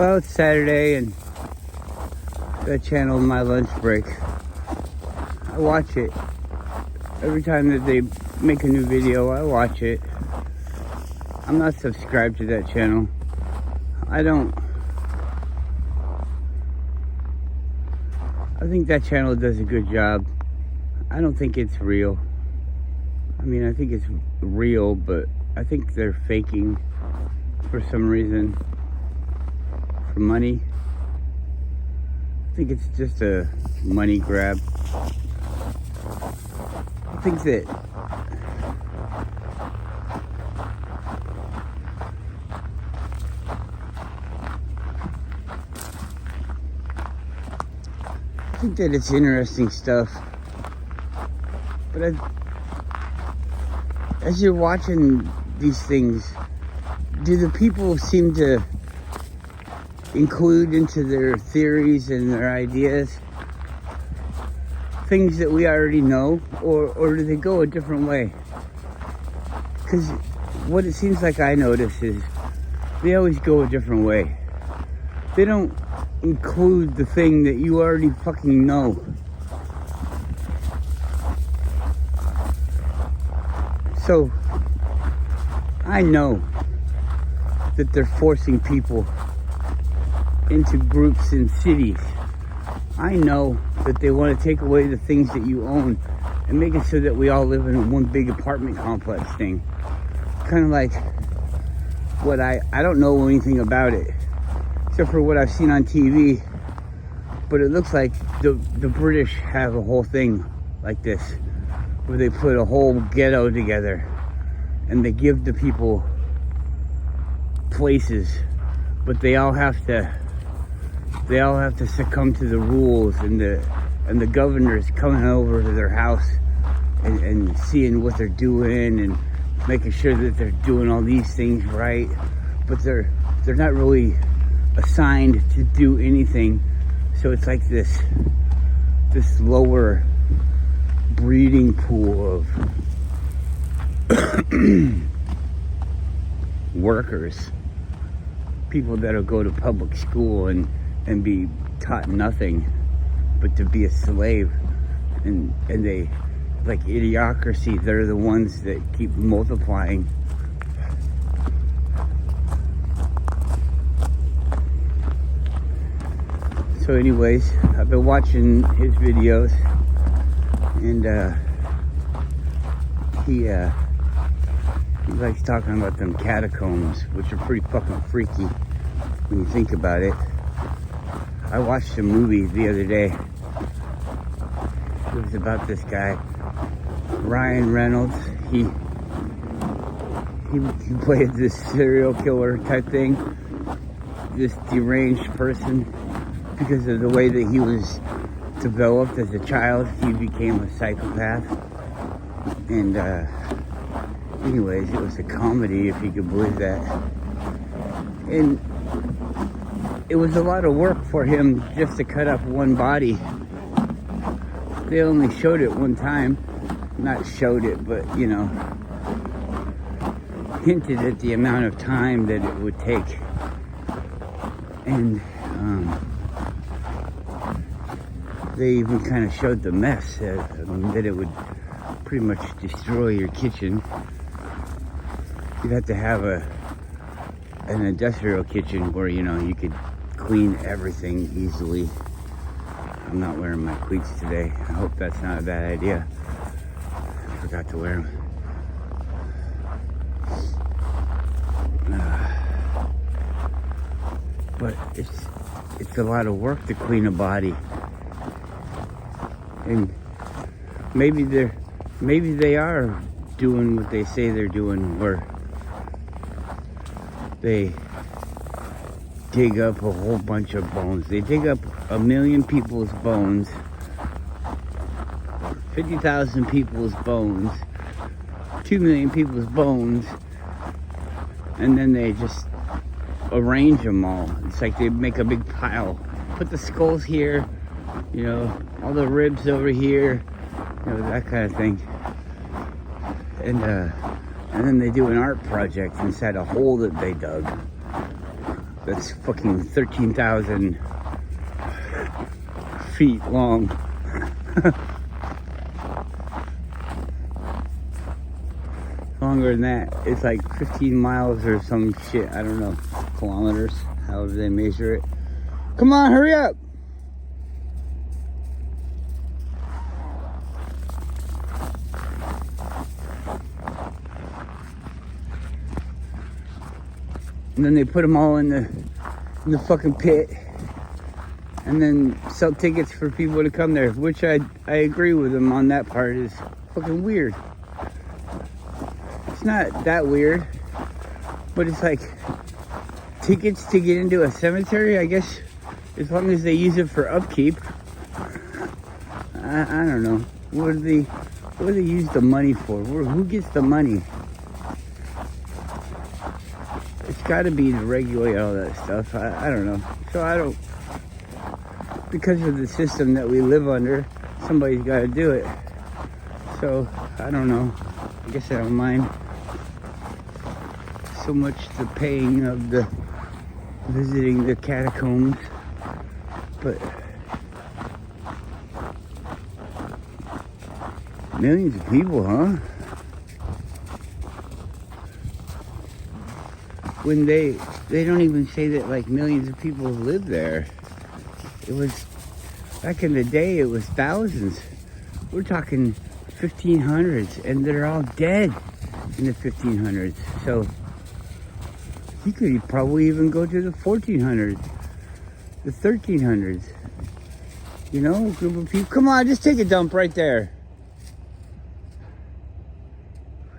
Well, it's Saturday and that channel My Lunch Break. I watch it. Every time that they make a new video, I watch it. I'm not subscribed to that channel. I think that channel does a good job. I don't think it's real. I mean, I think it's real, but I think they're faking for some reason. For money. I think it's just a money grab. I think that it's interesting stuff, but as you're watching these things, do the people seem to include into their theories and their ideas things that we already know, or do they go a different way? Because what it seems like I notice is they always go a different way. They don't include the thing that you already fucking know. So I know that they're forcing people into groups in cities. I know that they want to take away the things that you own and make it so that we all live in one big apartment complex thing. Kind of like what I don't know anything about it, except for what I've seen on TV. But it looks like the British have a whole thing like this, where they put a whole ghetto together and they give the people places, but they all have to succumb to the rules, and the governor's coming over to their house and seeing what they're doing and making sure that they're doing all these things right, but they're not really assigned to do anything. So it's like this lower breeding pool of workers, people that'll go to public school and be taught nothing but to be a slave, and they, like idiocracy, they're the ones that keep multiplying. So anyways, I've been watching his videos, and he likes talking about them catacombs, which are pretty fucking freaky when you think about it. I watched a movie the other day. It was about this guy, Ryan Reynolds. He played this serial killer type thing, this deranged person. Because of the way that he was developed as a child, he became a psychopath. And anyways, it was a comedy, if you could believe that. And it was a lot of work for him just to cut up one body. They only showed it one time. Not showed it, but, you know, hinted at the amount of time that it would take. And they even kind of showed the mess, that it would pretty much destroy your kitchen. You'd have to have an industrial kitchen where, you know, you could clean everything easily. I'm not wearing my cleats today. I hope that's not a bad idea. I forgot to wear them. But it's a lot of work to clean a body. And maybe they are doing what they say they're doing, where they dig up a whole bunch of bones. They dig up 1 million people's bones, 50,000 people's bones, 2 million people's bones, and then they just arrange them all. It's like they make a big pile. Put the skulls here, you know, all the ribs over here, you know, that kind of thing. And then they do an art project inside a hole that they dug. that's fucking 13,000 feet long. Longer than that. It's like 15 miles or some shit. I don't know. Kilometers, however they measure it. Come on, hurry up. And then they put them all in the fucking pit, and then sell tickets for people to come there, which I agree with them on that part. Is fucking weird. It's not that weird, but it's like tickets to get into a cemetery, I guess, as long as they use it for upkeep. I don't know. What do they use the money for? Who gets the money? It's got to be to regulate all that stuff. I don't know. So because of the system that we live under, somebody's got to do it. So I don't know. I guess I don't mind so much the paying of the visiting the catacombs, but millions of people, huh? When they don't even say that like millions of people live there. It was back in the day, it was thousands. We're talking 1500s, and they're all dead in the 1500s. So you could probably even go to the 1400s, the 1300s. You know, a group of people. Come on, just take a dump right there.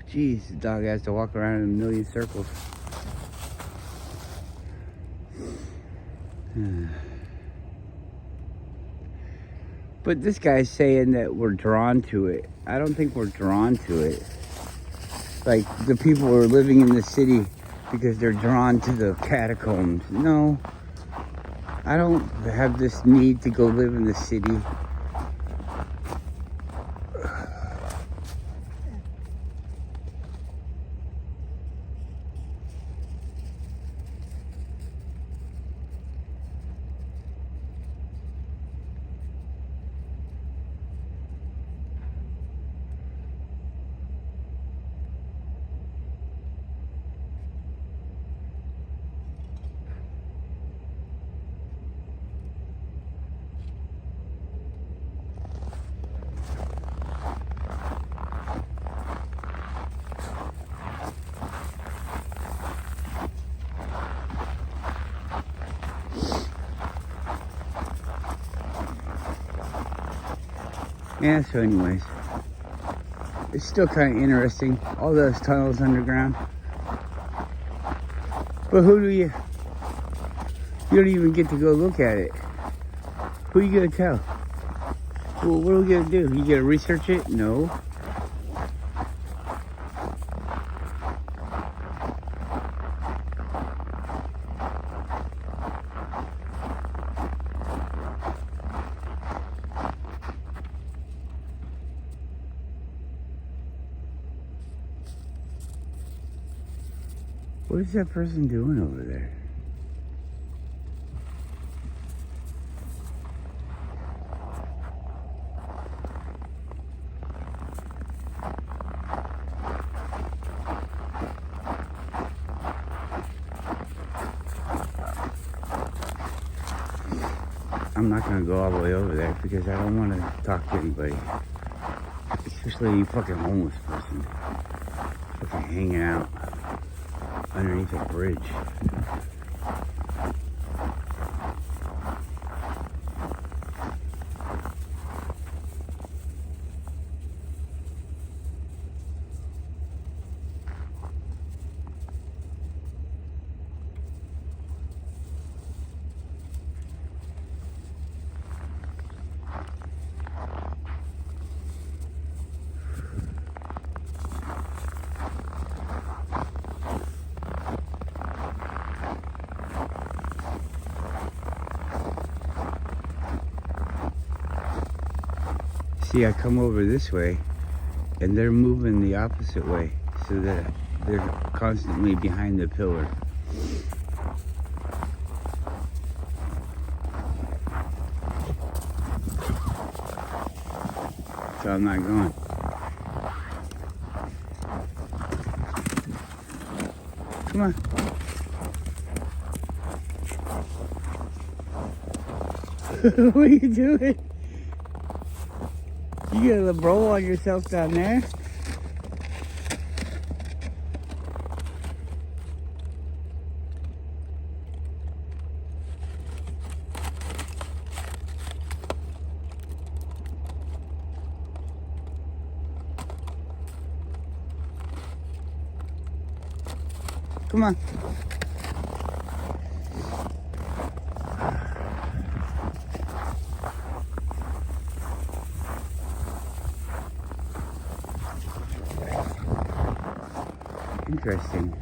Jeez, the dog has to walk around in a million circles. But this guy's saying that we're drawn to it. I don't think we're drawn to it. Like the people who are living in the city because they're drawn to the catacombs. No, I don't have this need to go live in the city. Yeah, so anyways, it's still kind of interesting, all those tunnels underground. But you don't even get to go look at it. Who are you gonna tell? Well, what are we gonna do? You gonna research it? No. What is that person doing over there? I'm not gonna go all the way over there because I don't want to talk to anybody. Especially you fucking homeless person. Fucking hanging out underneath a bridge. See, I come over this way, and they're moving the opposite way, so that they're constantly behind the pillar. so I'm not going. Come on. What are you doing? You got a bro on yourself down there? Come on. Interesting.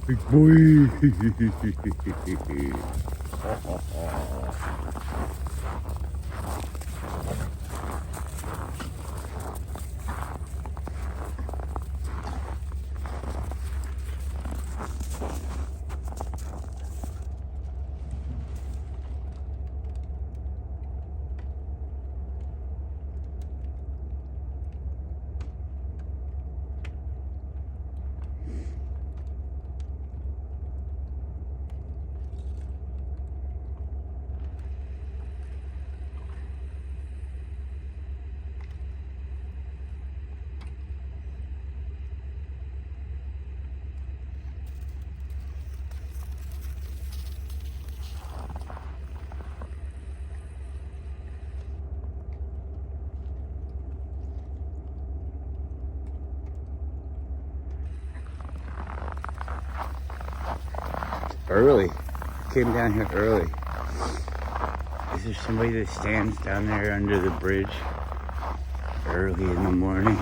Big boy. Early. Came down here early. Is there somebody that stands down there under the bridge early in the morning?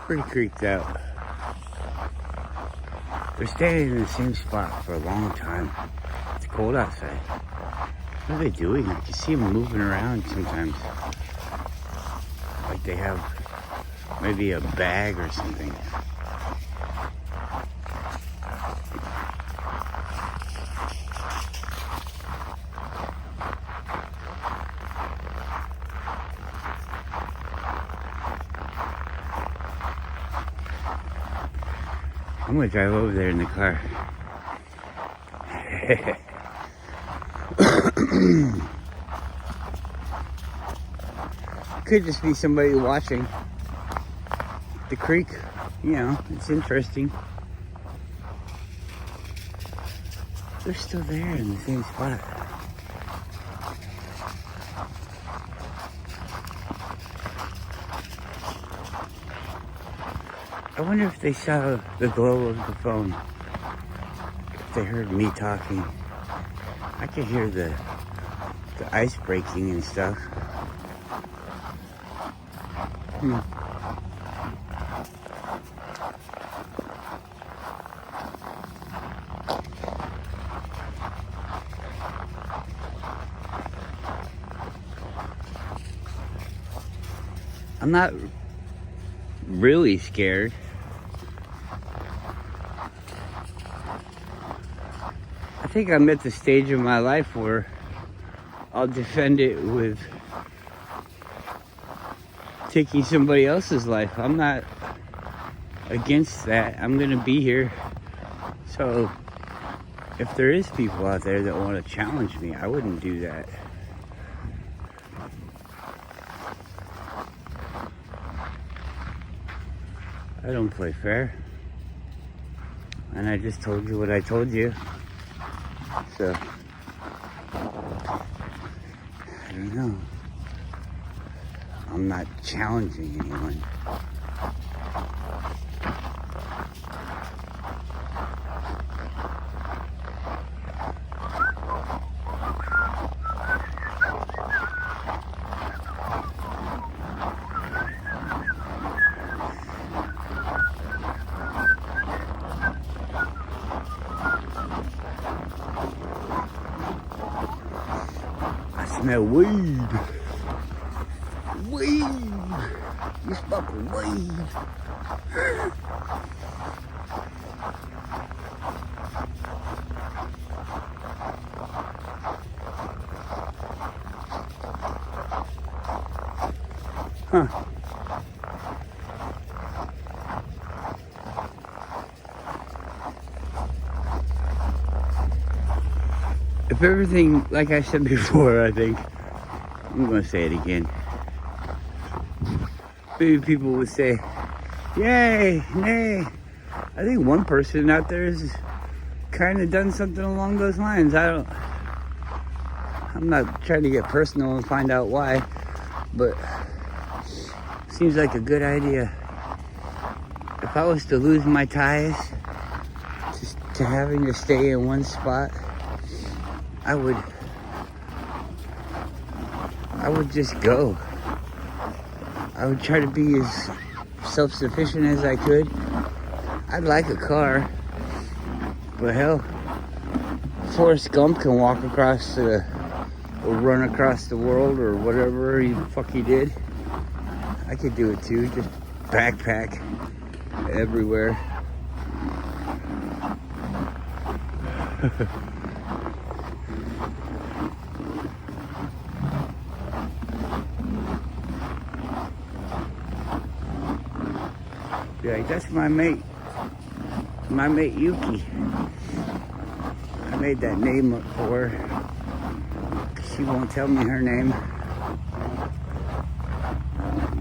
Pretty creeped out. They're standing in the same spot for a long time. It's cold outside. What are they doing? I can see them moving around sometimes. Like they have maybe a bag or something. I'm gonna drive over there in the car. Could just be somebody watching the creek. You know, it's interesting. They're still there in the same spot. I wonder if they saw the glow of the phone. If they heard me talking. I could hear the ice breaking and stuff. I'm not really scared. I think I'm at the stage of my life where I'll defend it with taking somebody else's life. I'm not against that. I'm gonna be here. So if there is people out there that want to challenge me, I wouldn't do that. I don't play fair. And I just told you what I told you. So, I don't know. I'm not challenging anyone. smoking that weed. Weed. You smoking weed. Huh. If everything, like I said before, I think, I'm going to say it again. Maybe people would say, yay, nay. I think one person out there has kind of done something along those lines. I'm not trying to get personal and find out why, but seems like a good idea. If I was to lose my ties to having to stay in one spot, I would just go. I would try to be as self-sufficient as I could. I'd like a car, but hell, Forrest Gump can walk across or run across the world or whatever he did. I could do it too, just backpack everywhere. Yeah, that's my mate Yuki. I made that name up for her. She won't tell me her name,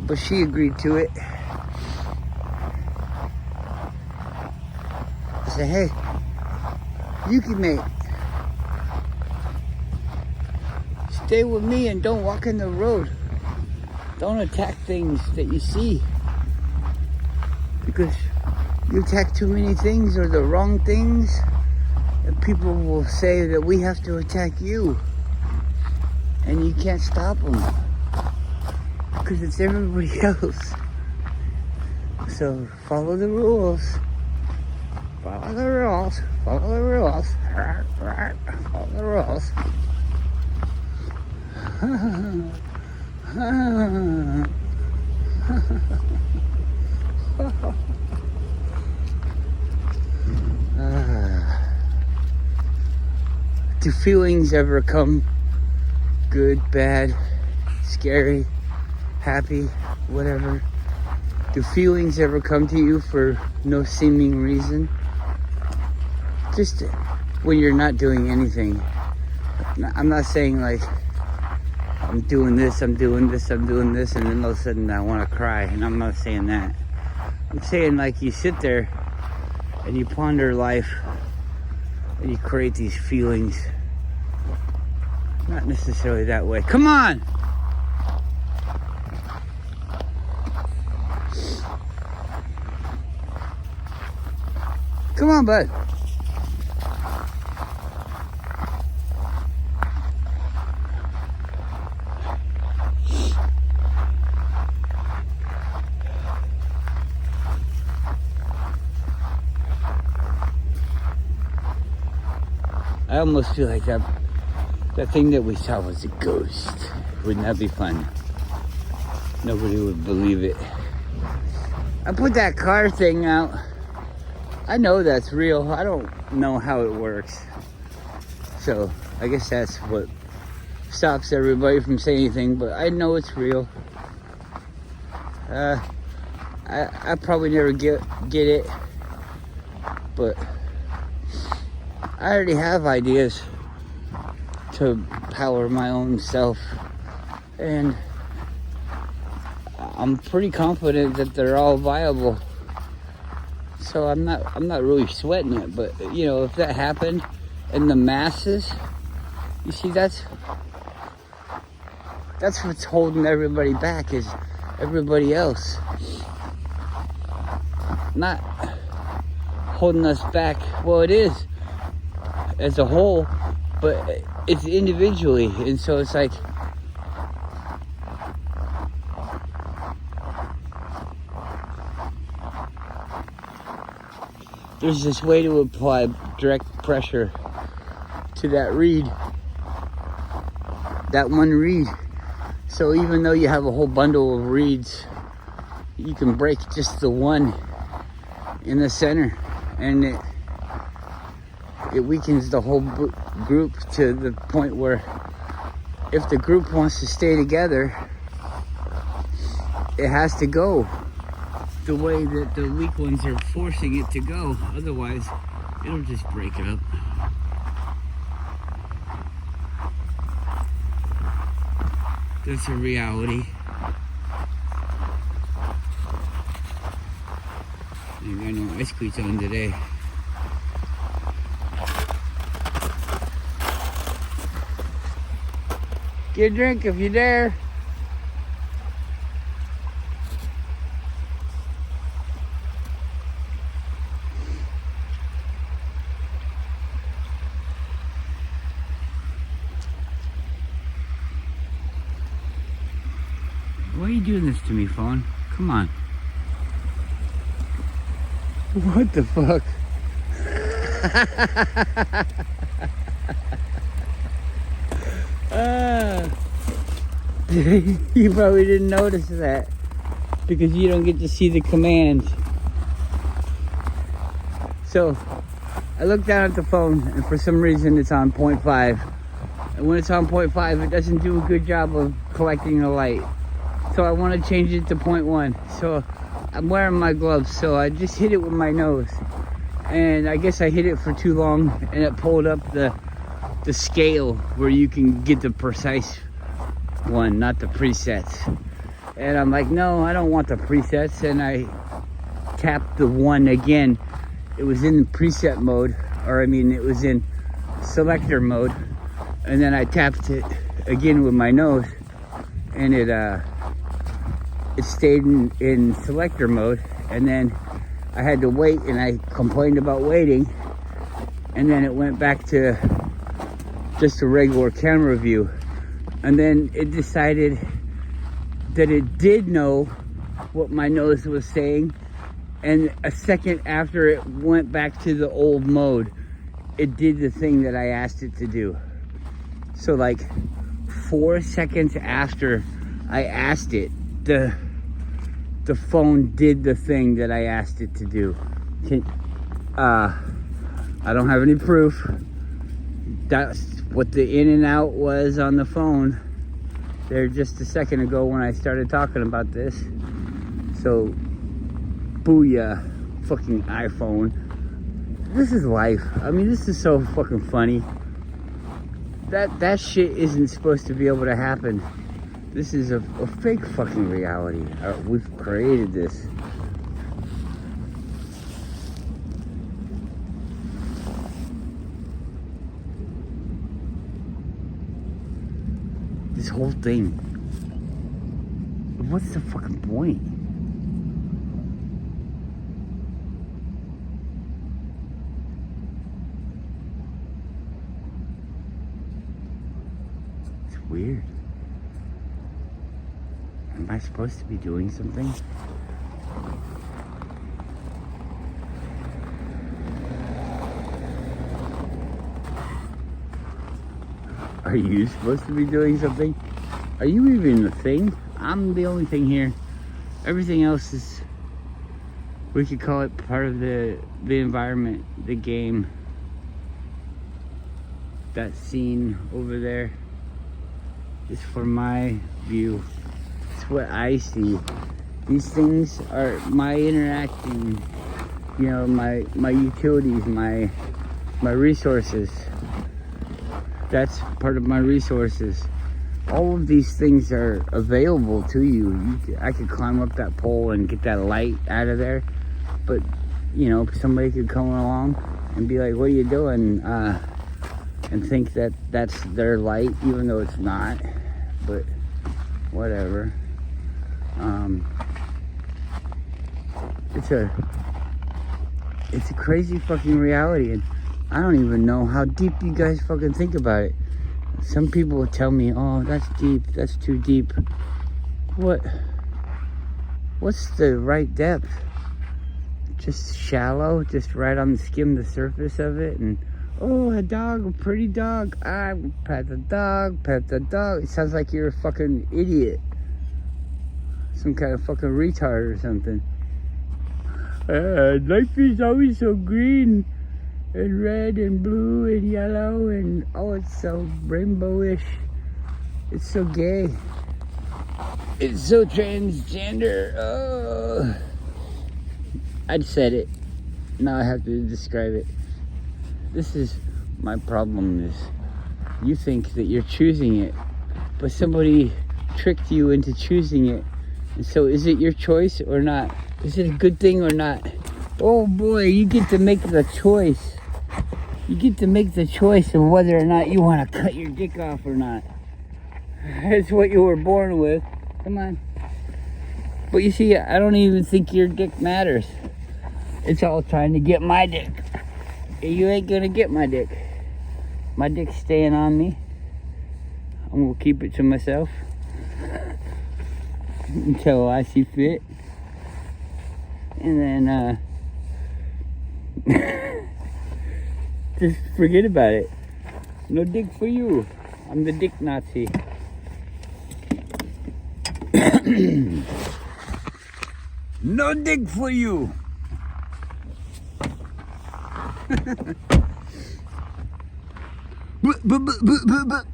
but she agreed to it. I said, hey, Yuki mate, stay with me and don't walk in the road. Don't attack things that you see. Because you attack too many things or the wrong things, and people will say that we have to attack you. And you can't stop them. Because it's everybody else. So follow the rules. Follow the rules. Follow the rules. Follow the rules. Do feelings ever come? Good, bad, scary, happy, whatever. Do feelings ever come to you for no seeming reason? Just when you're not doing anything. I'm not saying like I'm doing this, and then all of a sudden I want to cry, and I'm not saying that. I'm saying like you sit there and you ponder life and you create these feelings. Not necessarily that way. Come on! Come on, bud. I almost feel like that thing that we saw was a ghost. Wouldn't that be fun? Nobody would believe it. I put that car thing out. I know that's real. I don't know how it works. So I guess that's what stops everybody from saying anything, but I know it's real. I probably never get it, but I already have ideas to power my own self, and I'm pretty confident that they're all viable. So I'm not really sweating it, but you know, if that happened in the masses, you see, that's what's holding everybody back, is everybody else. Not holding us back. Well, it is as a whole, but it's individually, and so it's like there's this way to apply direct pressure to that reed that one reed. So even though you have a whole bundle of reeds, you can break just the one in the center, and it weakens the whole group to the point where if the group wants to stay together, it has to go the way that the weak ones are forcing it to go. Otherwise, it'll just break up. That's a reality. I got no ice cleats on today. Get a drink if you dare. Why are you doing this to me, phone? Come on. What the fuck? You probably didn't notice that because you don't get to see the commands. So I looked down at the phone, and for some reason it's on 0.5. And when it's on 0.5, it doesn't do a good job of collecting the light. So I want to change it to 0.1. So I'm wearing my gloves, so I just hit it with my nose. And I guess I hit it for too long, and it pulled up the scale where you can get the precise one, not the presets. And I'm like, no, I don't want the presets. And I tapped the one again. It was in preset mode, or I mean, it was in selector mode. And then I tapped it again with my nose, and it stayed in selector mode. And then I had to wait, and I complained about waiting, and then it went back to just a regular camera view. And then it decided that it did know what my nose was saying, and a second after it went back to the old mode, it did the thing that I asked it to do. So like 4 seconds after I asked it, the phone did the thing that I asked it to do. I don't have any proof. That's what the in and out was on the phone there just a second ago when I started talking about this. So, booyah, fucking iPhone. This is life. I mean, this is so fucking funny. That shit isn't supposed to be able to happen. This is a fake fucking reality. We've created this. This whole thing. What's the fucking point? It's weird. Am I supposed to be doing something? Are you supposed to be doing something? Are you even a thing? I'm the only thing here. Everything else is, we could call it part of the environment, the game. That scene over there is from my view. It's what I see. These things are my interacting, you know, my utilities, my resources. That's part of my resources. All of these things are available to you. I could climb up that pole and get that light out of there, but you know, somebody could come along and be like, "What are you doing?" And think that that's their light, even though it's not. But whatever. It's a crazy fucking reality, and I don't even know how deep you guys fucking think about it. Some people will tell me, "Oh, that's deep, that's too deep." What's the right depth? Just shallow, just right on the surface of it, and Oh, a dog, a pretty dog. I pet the dog, pet the dog. It sounds like you're a fucking idiot. Some kind of fucking retard or something. Life is always so green and red and blue and yellow and oh, it's so rainbowish. It's so gay. It's so transgender. Oh. I said it. Now I have to describe it. This is my problem is you think that you're choosing it, but somebody tricked you into choosing it. And so is it your choice or not? Is it a good thing or not? Oh boy, you get to make the choice. You get to make the choice of whether or not you want to cut your dick off or not. It's what you were born with. Come on. But you see, I don't even think your dick matters. It's all trying to get my dick. You ain't gonna get my dick. My dick's staying on me. I'm gonna keep it to myself until I see fit. And then, just forget about it. No dick for you. I'm the dick Nazi. No dick for you. But